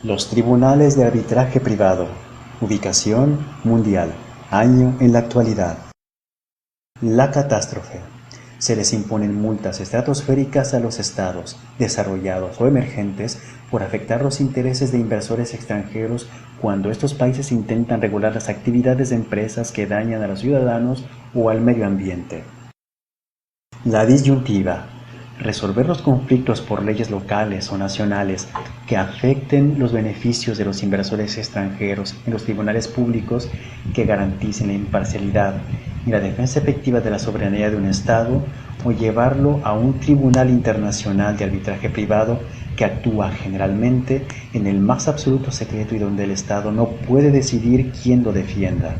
Los tribunales de arbitraje privado. Ubicación mundial. Año en la actualidad. La catástrofe. Se les imponen multas estratosféricas a los estados, desarrollados o emergentes, por afectar los intereses de inversores extranjeros cuando estos países intentan regular las actividades de empresas que dañan a los ciudadanos o al medio ambiente. La disyuntiva. Resolver los conflictos por leyes locales o nacionales que afecten los beneficios de los inversores extranjeros en los tribunales públicos que garanticen la imparcialidad y la defensa efectiva de la soberanía de un Estado, o llevarlo a un tribunal internacional de arbitraje privado que actúa generalmente en el más absoluto secreto y donde el Estado no puede decidir quién lo defienda.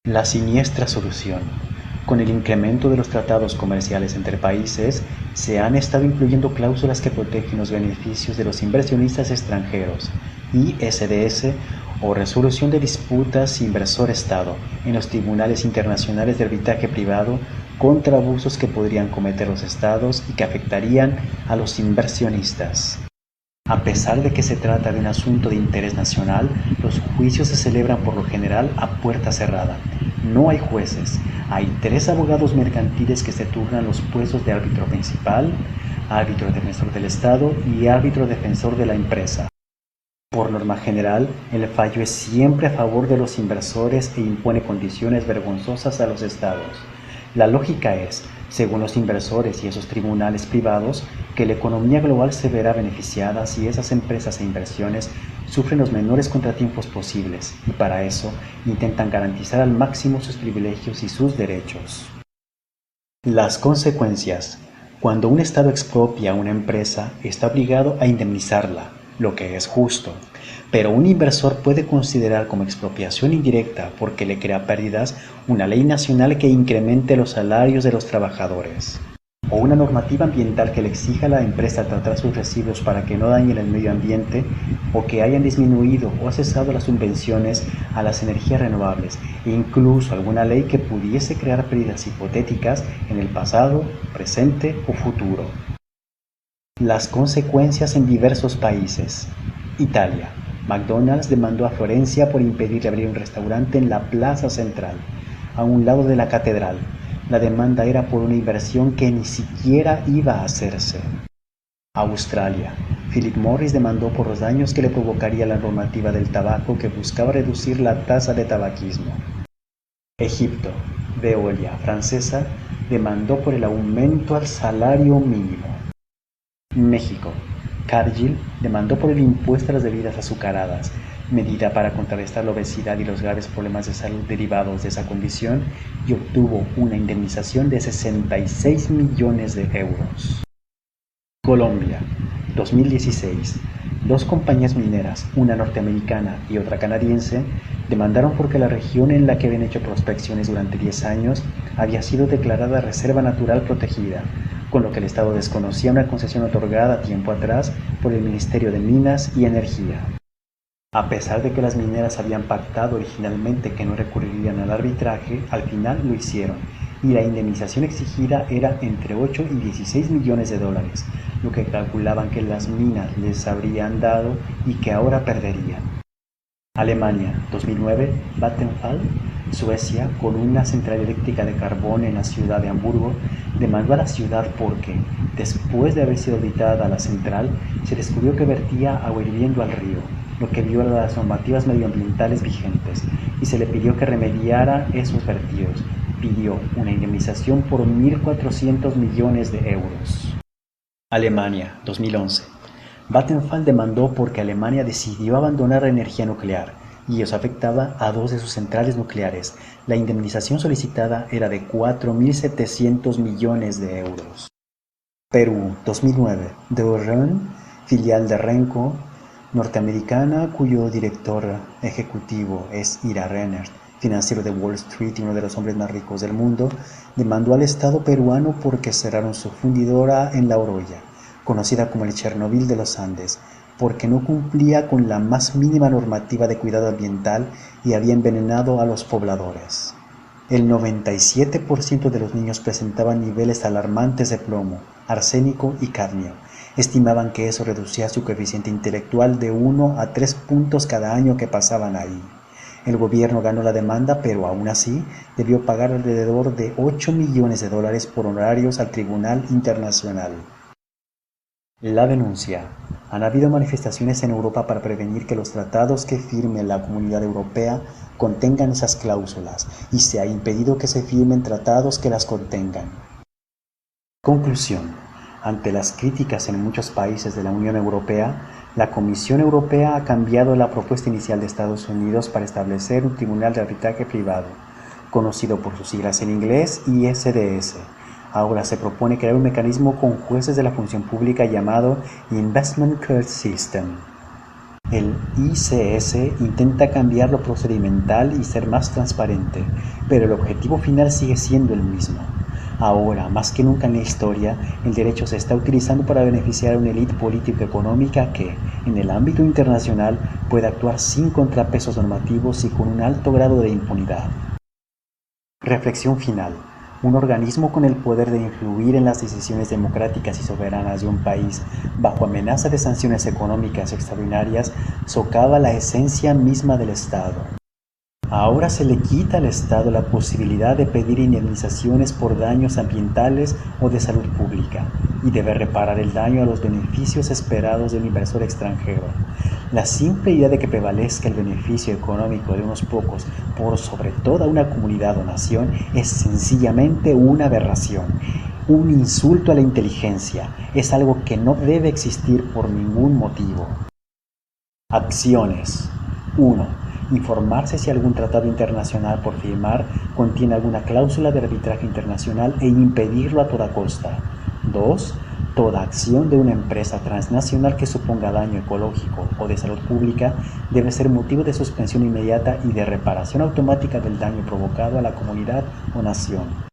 La siniestra solución. Con el incremento de los tratados comerciales entre países, se han estado incluyendo cláusulas que protegen los beneficios de los inversionistas extranjeros, ISDS, o resolución de disputas inversor-Estado en los tribunales internacionales de arbitraje privado contra abusos que podrían cometer los Estados y que afectarían a los inversionistas. A pesar de que se trata de un asunto de interés nacional, los juicios se celebran por lo general a puerta cerrada. No hay jueces, hay 3 abogados mercantiles que se turnan los puestos de árbitro principal, árbitro defensor del Estado y árbitro defensor de la empresa. Por norma general, el fallo es siempre a favor de los inversores e impone condiciones vergonzosas a los Estados. La lógica es, según los inversores y esos tribunales privados, que la economía global se verá beneficiada si esas empresas e inversiones sufren los menores contratiempos posibles, y para eso intentan garantizar al máximo sus privilegios y sus derechos. Las consecuencias. Cuando un Estado expropia a una empresa, está obligado a indemnizarla, lo que es justo, pero un inversor puede considerar como expropiación indirecta, porque le crea pérdidas, una ley nacional que incremente los salarios de los trabajadores, o una normativa ambiental que le exija a la empresa tratar sus residuos para que no dañen el medio ambiente, o que hayan disminuido o cesado las subvenciones a las energías renovables, e incluso alguna ley que pudiese crear pérdidas hipotéticas en el pasado, presente o futuro. Las consecuencias en diversos países. Italia. McDonald's demandó a Florencia por impedirle abrir un restaurante en la plaza central, a un lado de la catedral. La demanda era por una inversión que ni siquiera iba a hacerse. Australia. Philip Morris demandó por los daños que le provocaría la normativa del tabaco que buscaba reducir la tasa de tabaquismo. Egipto. Veolia, francesa, demandó por el aumento al salario mínimo. México. Cargill demandó por el impuesto a las bebidas azucaradas, medida para contrarrestar la obesidad y los graves problemas de salud derivados de esa condición, y obtuvo una indemnización de 66 millones de euros. Colombia. 2016. 2 compañías mineras, una norteamericana y otra canadiense, demandaron porque la región en la que habían hecho prospecciones durante 10 años había sido declarada Reserva Natural Protegida, con lo que el Estado desconocía una concesión otorgada tiempo atrás por el Ministerio de Minas y Energía. A pesar de que las mineras habían pactado originalmente que no recurrirían al arbitraje, al final lo hicieron, y la indemnización exigida era entre 8 y 16 millones de dólares, lo que calculaban que las minas les habrían dado y que ahora perderían. Alemania, 2009, Vattenfall, Suecia, con una central eléctrica de carbón en la ciudad de Hamburgo, demandó a la ciudad porque, después de haber sido auditada la central, se descubrió que vertía agua hirviendo al río, lo que viola las normativas medioambientales vigentes, y se le pidió que remediara esos vertidos. Pidió una indemnización por 1.400 millones de euros. Alemania, 2011. Vattenfall demandó porque Alemania decidió abandonar la energía nuclear y eso afectaba a 2 de sus centrales nucleares. La indemnización solicitada era de 4.700 millones de euros. Perú, 2009. D'Orient, filial de Renco, norteamericana, cuyo director ejecutivo es Ira Renner, financiero de Wall Street y uno de los hombres más ricos del mundo, demandó al Estado peruano porque cerraron su fundidora en La Oroya, conocida como el Chernobyl de los Andes, porque no cumplía con la más mínima normativa de cuidado ambiental y había envenenado a los pobladores. El 97% de los niños presentaban niveles alarmantes de plomo, arsénico y cadmio, Estimaban que eso reducía su coeficiente intelectual de 1 a 3 puntos cada año que pasaban ahí. El gobierno ganó la demanda, pero aún así debió pagar alrededor de $8 millones por honorarios al Tribunal Internacional. La denuncia. Han habido manifestaciones en Europa para prevenir que los tratados que firme la Comunidad Europea contengan esas cláusulas, y se ha impedido que se firmen tratados que las contengan. Conclusión. Ante las críticas en muchos países de la Unión Europea, la Comisión Europea ha cambiado la propuesta inicial de Estados Unidos para establecer un tribunal de arbitraje privado, conocido por sus siglas en inglés ISDS. Ahora se propone crear un mecanismo con jueces de la función pública llamado Investment Court System. El ICS intenta cambiar lo procedimental y ser más transparente, pero el objetivo final sigue siendo el mismo. Ahora, más que nunca en la historia, el derecho se está utilizando para beneficiar a una élite político-económica que, en el ámbito internacional, puede actuar sin contrapesos normativos y con un alto grado de impunidad. Reflexión final. Un organismo con el poder de influir en las decisiones democráticas y soberanas de un país bajo amenaza de sanciones económicas extraordinarias socava la esencia misma del Estado. Ahora se le quita al Estado la posibilidad de pedir indemnizaciones por daños ambientales o de salud pública y debe reparar el daño a los beneficios esperados de un inversor extranjero. La simple idea de que prevalezca el beneficio económico de unos pocos por sobre toda una comunidad o nación es sencillamente una aberración, un insulto a la inteligencia, es algo que no debe existir por ningún motivo. Acciones. 1. Informarse si algún tratado internacional por firmar contiene alguna cláusula de arbitraje internacional e impedirlo a toda costa. 2. Toda acción de una empresa transnacional que suponga daño ecológico o de salud pública debe ser motivo de suspensión inmediata y de reparación automática del daño provocado a la comunidad o nación.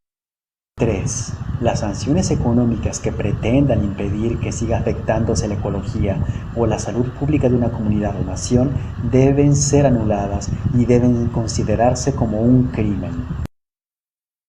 3. Las sanciones económicas que pretendan impedir que siga afectándose la ecología o la salud pública de una comunidad o nación deben ser anuladas y deben considerarse como un crimen.